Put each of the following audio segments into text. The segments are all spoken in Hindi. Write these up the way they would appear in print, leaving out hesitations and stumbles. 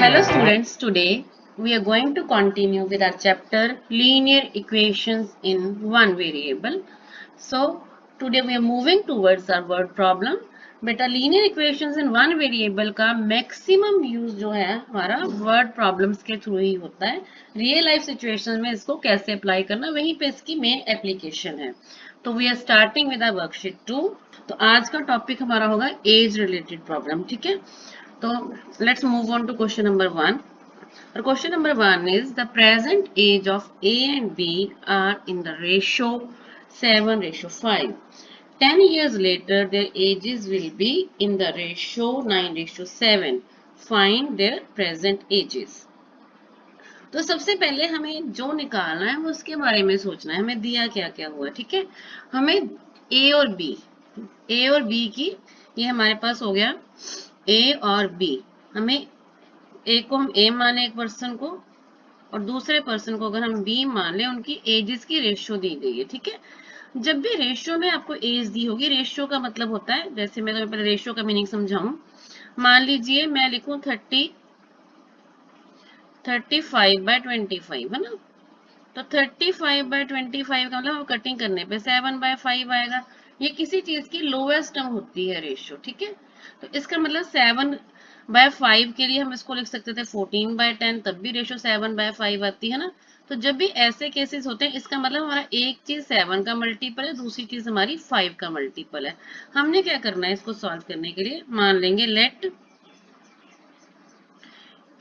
Hello students, today we are going to continue with our chapter linear equations in one variable. So today we are moving towards our word problem. बेटा linear equations in one variable का मैक्सिमम यूज जो है हमारा वर्ड प्रॉब्लम्स के थ्रू ही होता है. रियल लाइफ सिचुएशंस में इसको कैसे अप्लाई करना वहीं पे इसकी मेन एप्लीकेशन है. तो we are starting with our worksheet 2. तो आज का टॉपिक हमारा होगा एज रिलेटेड प्रॉब्लम. ठीक है, तो let's move on to question number 1. Question number 1 is the present age of A and B are in the ratio 7:5. 10 years later their ages will be in the ratio 9:7. Find their present ages. तो सबसे पहले हमें जो निकालना है वो उसके बारे में सोचना है. हमें दिया क्या क्या हुआ. ठीक है, हमें ए और बी की, ये हमारे पास हो गया ए और बी. हमें ए को हम ए माने एक पर्सन को और दूसरे पर्सन को अगर हम बी मान लें, उनकी एजेस की रेशियो दी गई है. ठीक है, जब भी रेशियो में आपको एज दी होगी, रेशियो का मतलब होता है, जैसे मैं तुम्हें पहले रेशियो का मीनिंग समझाऊं. मान लीजिए मैं लिखूं 35/25 है ना. तो 35/25 का मतलब कटिंग करने पे 7/5 आएगा. ये किसी चीज की लोएस्ट टर्म होती है रेशियो. ठीक है, तो इसका मतलब 7/5 के लिए हम इसको लिख सकते थे 14/10, तब भी रेशियो 7/5 आती है ना. तो जब भी ऐसे केसेस होते हैं, इसका मतलब हमारा एक चीज 7 का मल्टीपल है, दूसरी चीज हमारी 5 का मल्टीपल है. हमने क्या करना है इसको सॉल्व करने के लिए, मान लेंगे let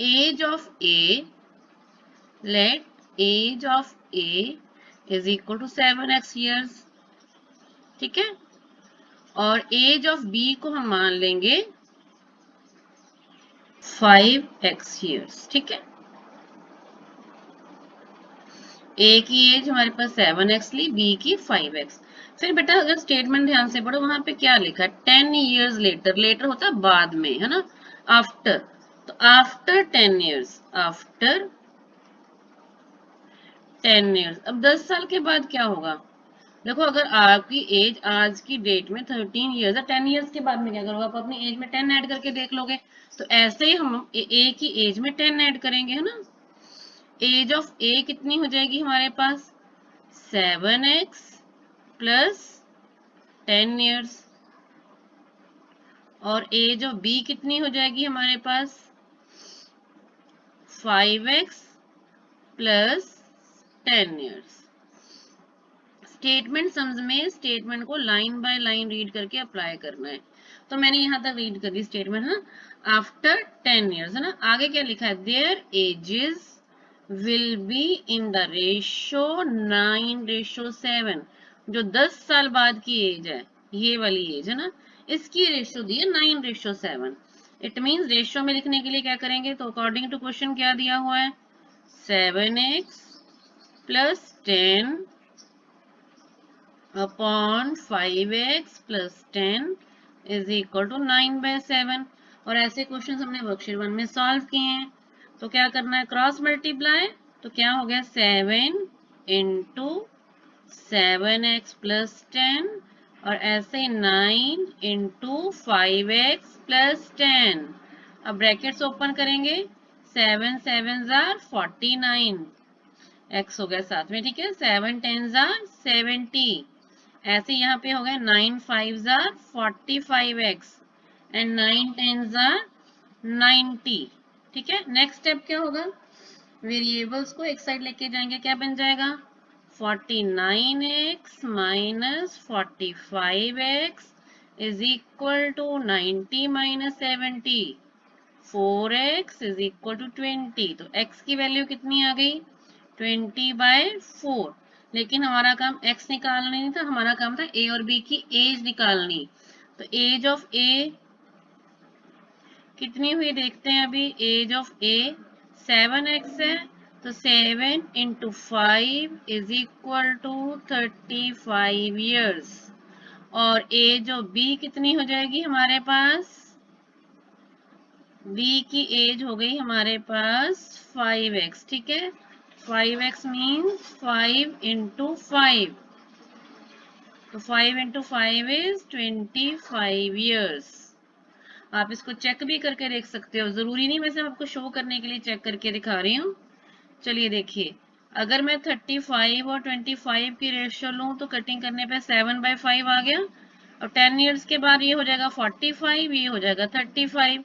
age of a let age of A is equal to 7x years. ठीक है, और एज ऑफ B को हम मान लेंगे 5x years. ठीक है, A की एज हमारे पास 7x ली, B की 5x. फिर बेटा अगर स्टेटमेंट ध्यान से पढ़ो, वहां पे क्या लिखा है, 10 years later. लेटर होता है बाद में, है ना, आफ्टर. तो आफ्टर 10 years, आफ्टर 10 years. अब 10 साल के बाद क्या होगा. देखो, अगर आपकी एज आज की डेट में 13 ईयर्स है, 10 ईयर्स के बाद में क्या करोगे, आप अपनी एज में 10 ऐड करके देख लोगे. तो ऐसे ही हम ए की एज में 10 ऐड करेंगे, है ना. एज ऑफ ए कितनी हो जाएगी हमारे पास, 7x प्लस 10 ईयर्स. और एज ऑफ बी कितनी हो जाएगी हमारे पास, 5x प्लस 10 ईयर्स. स्टेटमेंट समझ में, स्टेटमेंट को लाइन बाय लाइन रीड करके अप्लाई करना है. तो मैंने यहां तक रीड कर दी स्टेटमेंट ना, आफ्टर 10 ईयर्स, है ना. आगे क्या लिखा है, there edges will be in the ratio 9:7. जो 10 साल बाद की एज है, ये वाली एज है ना, इसकी रेशियो दी है 9:7. इट मींस रेशियो में लिखने के लिए क्या करेंगे, तो अकॉर्डिंग टू क्वेश्चन क्या दिया हुआ है, 7x plus 10 upon 5x plus 10 is equal to 9/7. और ऐसे क्वेश्चन हमने वर्कशीट 1 में सॉल्व किए हैं. तो क्या करना है, क्रॉस मल्टीप्लाई. तो क्या हो गया, 7 इंटू 7x प्लस 10 और ऐसे 9 इंटू 5x प्लस 10. अब ब्रैकेट्स ओपन करेंगे, 7 7 जार 49, x हो गया साथ में. ठीक है, 7 10 जार 70. ऐसे यहाँ पे हो गया 9 5 जार 45x एंड 9 10 जार 90. ठीक है, नेक्स्ट स्टेप क्या होगा, वेरिएबल्स को एक साइड लेके जाएंगे, क्या बन जाएगा, 49x minus 45x is equal to 90 minus 70. 4x is equal to 20. तो x की वैल्यू कितनी आ गई, 20/4. लेकिन हमारा काम x निकालना नहीं था, हमारा काम था a और b की एज निकालनी. तो एज ऑफ a कितनी हुई देखते हैं अभी. एज ऑफ a 7x है, तो 7 into 5 is equal to 35 years. और एज ऑफ b कितनी हो जाएगी हमारे पास, b की एज हो गई हमारे पास 5x. ठीक है, 5x means 5 into 5. तो 5 into 5 is 25 years. आप इसको चेक भी करके देख सकते हो, जरूरी नहीं, वैसे आपको शो करने के लिए चेक करके दिखा रही हूँ। चलिए देखिए, अगर मैं 35 और 25 की रेशियो लूँ तो कटिंग करने पे 7/5 आ गया, और 10 ईयर्स के बाद ये हो जाएगा 45, ये हो जाएगा 35,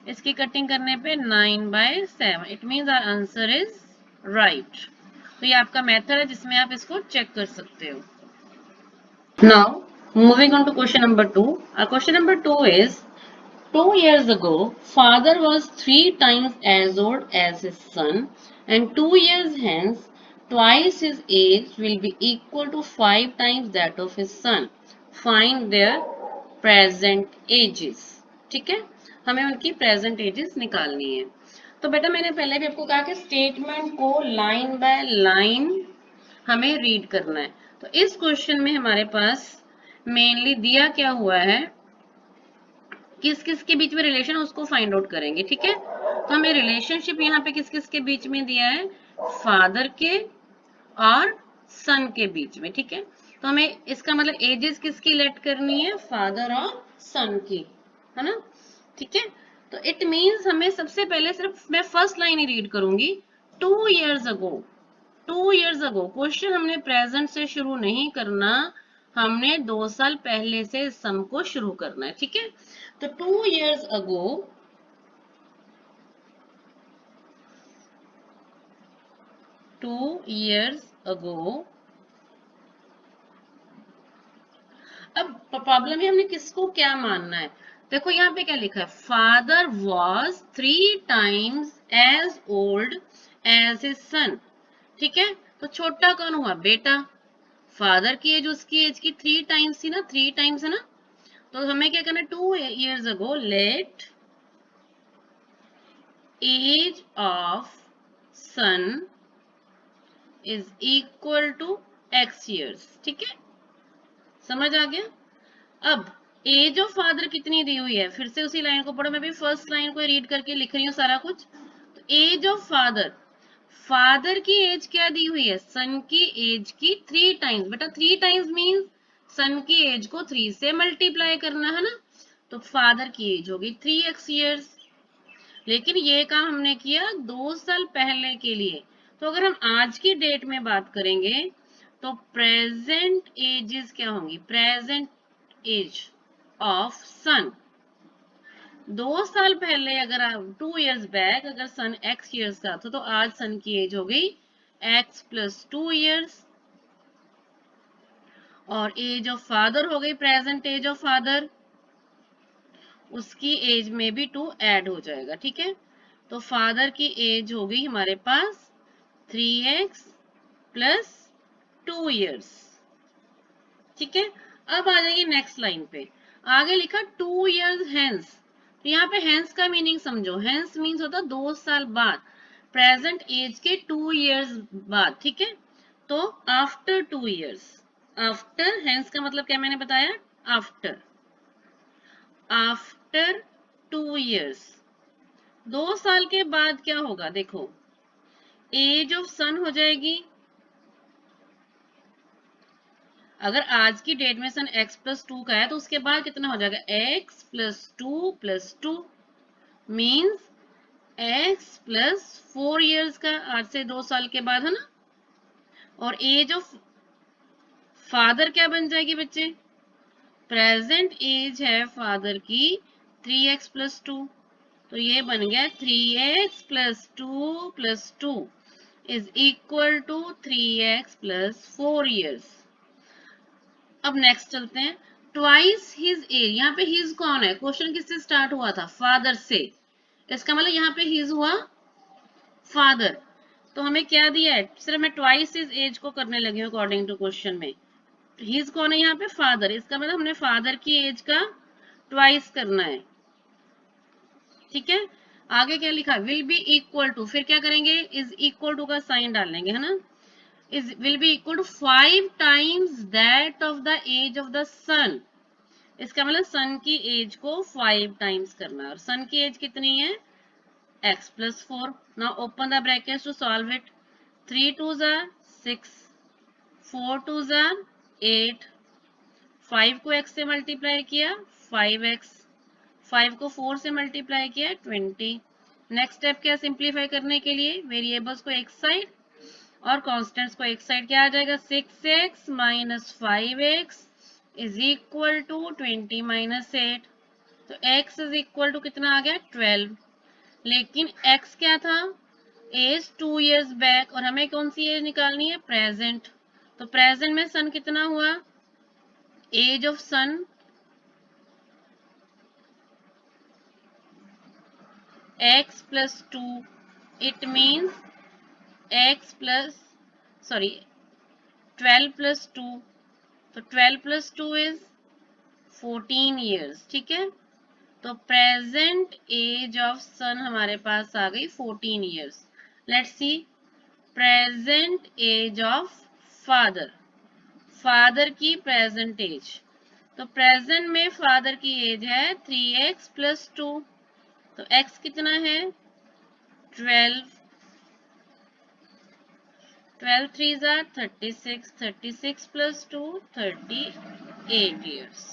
इसकी कटिंग करने पे 9/7। It means our answer is right. तो ये आपका मेथड है जिसमें आप इसको चेक कर सकते हो। Now, moving on to question number 2. Our question number 2 is, 2 years ago, father was 3 times as old as his son, and 2 years hence, twice his age will be equal to 5 times that of his son. Find their present ages. ठीक है, हमें उनकी प्रेजेंट एजेस निकालनी है। तो बेटा मैंने पहले भी आपको कहा कि स्टेटमेंट को लाइन बाय लाइन हमें रीड करना है। तो इस क्वेश्चन में हमारे पास मेनली दिया क्या हुआ है, किस किस के बीच में रिलेशन, उसको फाइंड आउट करेंगे। ठीक है, तो हमें रिलेशनशिप यहाँ पे किस किस के बीच में दिया है, फादर के और सन के बीच में। ठीक है, तो हमें इसका मतलब एजेस किसकी लेट करनी है, फादर और सन की, है ना। ठीक है, तो इट मींस हमें सबसे पहले सिर्फ मैं फर्स्ट लाइन ही रीड करूंगी। 2 years ago, 2 years ago, question हमने प्रेजेंट से शुरू नहीं करना, हमने 2 साल पहले से सम को शुरू करना है। ठीक है, तो 2 years ago, 2 years ago, अब प्रॉब्लम है हमने किसको क्या मानना है। देखो यहाँ पे क्या लिखा है, father was 3 times as old as his son. ठीक है, तो छोटा कौन हुआ, बेटा। फादर की एज उसकी एज की 3 times थी ना, 3 times है ना। तो हमें क्या करना है, 2 years ago let age of son is equal to x years। ठीक है, समझ आ गया। अब एज ऑफ फादर कितनी दी हुई है, फिर से उसी लाइन को पढ़ो, मैं भी फर्स्ट लाइन को रीड करके लिख रही हूँ सारा कुछ। तो एज ऑफ फादर, फादर की एज क्या दी हुई है, सन की एज की 3 times। बेटा 3 times मीन्स सन की एज को 3 से मल्टीप्लाई करना है ना। तो फादर की एज होगी 3x years, लेकिन ये काम हमने किया 2 साल पहले के लिए। तो अगर हम आज की डेट में बात करेंगे तो प्रेजेंट एजेस क्या होंगी, प्रेजेंट एज ऑफ सन। 2 साल पहले अगर 2 years बैक अगर सन x years का था, तो आज सन की एज हो गई x + 2 years, और एज ऑफ फादर हो गई प्रेजेंट एज ऑफ फादर, उसकी एज में भी 2 ऐड हो जाएगा। ठीक है, तो फादर की एज हो गई हमारे पास 3x + 2 years। ठीक है, अब आ जाएगी नेक्स्ट लाइन पे, आगे लिखा 2 years hence। तो यहाँ पे hence का मीनिंग समझो, hence मीन्स होता 2 साल बाद, प्रेजेंट एज के 2 years बाद। ठीक है, तो आफ्टर 2 years, आफ्टर, hence का मतलब क्या मैंने बताया, आफ्टर, आफ्टर 2 years, 2 साल के बाद क्या होगा, देखो एज ऑफ सन हो जाएगी, अगर आज की डेट में सन x + 2 का है तो उसके बाद कितना हो जाएगा, x + 2 + 2 मीन्स x + 4 years का, आज से 2 साल के बाद, है ना। और एज ऑफ फादर क्या बन जाएगी बच्चे, प्रेजेंट एज है फादर की 3x + 2, तो ये बन गया 3x + 2 + 2 is equal to 3x + 4 years। अब नेक्स्ट चलते हैं, ट्वाइस हिज एज, यहाँ पे हिज कौन है, क्वेश्चन किससे स्टार्ट हुआ था, फादर से, इसका मतलब यहाँ पे हिज हुआ फादर। तो हमें क्या दिया है, सिर्फ मैं ट्वाइस हिज एज को करने लगी हूँ अकॉर्डिंग टू क्वेश्चन में। हिज कौन है यहाँ पे, फादर, इसका मतलब हमने फादर की एज का ट्वाइस करना है। ठीक है, आगे क्या लिखा, विल बी इक्वल टू, फिर क्या करेंगे, इज इक्वल टू का साइन डालेंगे, है ना। Is will be equal to 5 times that of the age of the sun, इसका मतलब सन की एज को 5 times करना है, और सन की एज कितनी है, x + 4। Now open the brackets to solve it, 3 2s are 6, 4 2s are 8, 5 को x से मल्टीप्लाई किया 5x, 5 को 4 से मल्टीप्लाई किया 20। नेक्स्ट स्टेप क्या सिंप्लीफाई करने के लिए, वेरिएबल्स को एक साइड और कॉन्स्टेंट्स को एक साइड, क्या आ जाएगा 6x minus 5x is equal to 20 minus 8। तो x इज इक्वल टू कितना आ गया 12। लेकिन x क्या था, एज 2 ईयर्स बैक, और हमें कौन सी एज निकालनी है, प्रेजेंट। तो प्रेजेंट में सन कितना हुआ, age of son x plus 2, it means x plus, sorry, 12 plus 2, तो 12 plus 2 is 14 years, ठीक है। तो प्रेजेंट एज ऑफ सन हमारे पास आ गई 14 years। Let's see present age of father, father की प्रेजेंट एज, तो प्रेजेंट में फादर की एज है 3x plus 2, तो x कितना है 12, 12 3s are 36, 36 plus 2 38 years।